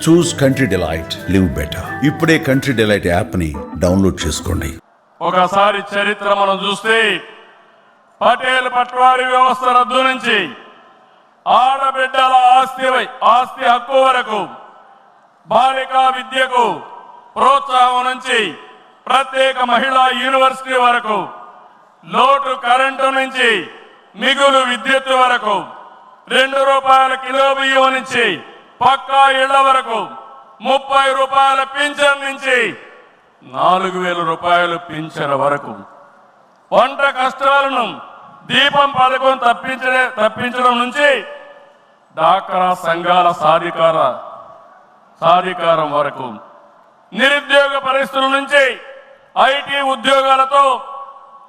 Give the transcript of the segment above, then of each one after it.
చూస్ country delight, live better. ఇప్పుడే country delight app ని download చేసుకోండి. ఒకసారి చరిత్ర మనం చూస్తే పటేల్ పట్వారీ వ్యవస్థ రద్దు నుంచి ఆడబిడ్డల ఆస్తి హక్కు వరకు, బాలికా విద్యకు ప్రోత్సాహం నుంచి ప్రత్యేక మహిళా యూనివర్సిటీ వరకు, లోటు కరెంటు నుంచి మిగులు విద్యుత్ వరకు, 2 రూపాయల కిలో బియ్యం నుంచి పక్కా ఇళ్ల వరకు, 30 రూపాయల పింఛన్ నుంచి 4,000 రూపాయలు పింఛన్ వరకు, వంట కష్టాలను దీపం పథకం తప్పించడం నుంచి డాక్రా సంఘాల సాధికారం వరకు, నిరుద్యోగ పరిస్థితుల నుంచి ఐటీ ఉద్యోగాలతో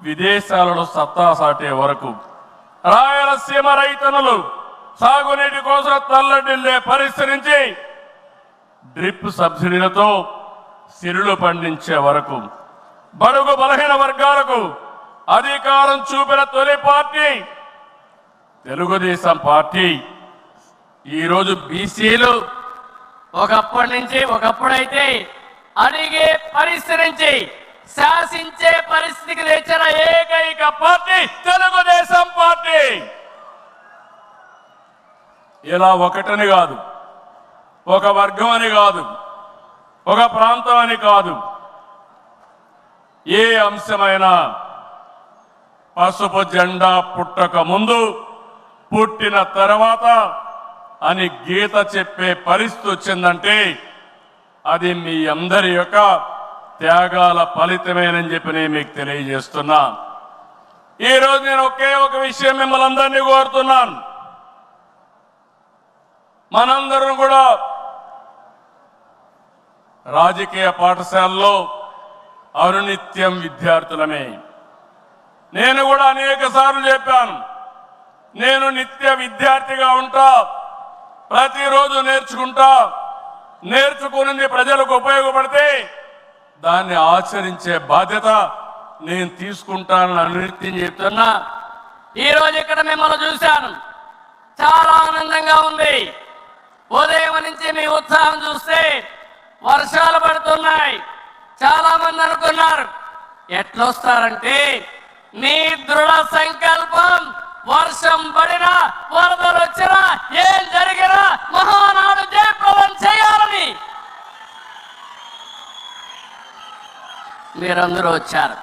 విదేశాలలో సత్తా సాటే వరకు, రాయలసీమ రైతన్నులు సాగునీటి కోసం తల్లడిల్లే పరిస్థితి నుంచి డ్రిప్ సబ్సిడీలతో సిరులు పండించే వరకు, బడుగు బలహీన వర్గాలకు అధికారం చూపిన తొలి పార్టీ తెలుగుదేశం పార్టీ. ఈరోజు బీసీలు ఒకప్పుడైతే అడిగే పరిస్థితి నుంచి శాసించే పరిస్థితికి తెచ్చిన ఏకైక పార్టీ తెలుగుదేశం పార్టీ. ఇలా ఒకటని కాదు, ఒక వర్గం అని కాదు, ఒక ప్రాంతం అని కాదు, ఏ అంశమైనా పసుపు జెండా పుట్టక ముందు, పుట్టిన తర్వాత అని గీత చెప్పే పరిస్థితి వచ్చిందంటే అది మీ అందరి యొక్క త్యాగాల ఫలితమేనని చెప్పి నేను మీకు తెలియజేస్తున్నా. ఈరోజు నేను ఒకే ఒక విషయం మిమ్మల్ని అందరినీ కోరుతున్నాను. మనందరం కూడా రాజకీయ పాఠశాలలో అనునిత్యం విద్యార్థులమే. నేను కూడా అనేక సార్లు చెప్పాను, నేను నిత్య విద్యార్థిగా ఉంటా, ప్రతిరోజు నేర్చుకుంటా, నేర్చుకుని ప్రజలకు ఉపయోగపడితే దాన్ని ఆచరించే బాధ్యత నేను తీసుకుంటానని అనునిత్యం చెప్తున్నా. ఈరోజు ఇక్కడ మిమ్మల్ని చూశాను, చాలా ఆనందంగా ఉంది. ఉదయం నుంచి మీ ఉత్సాహం చూస్తే వర్షాలు పడుతున్నాయి. చాలా మంది అనుకున్నారు ఎట్లొస్తారంటే మీ దృఢ సంకల్పం, వర్షం పడినా వరదలు వచ్చినా ఏం జరిగినా మహానాడు జయప్రదం చేయాలని మీరందరూ వచ్చారు.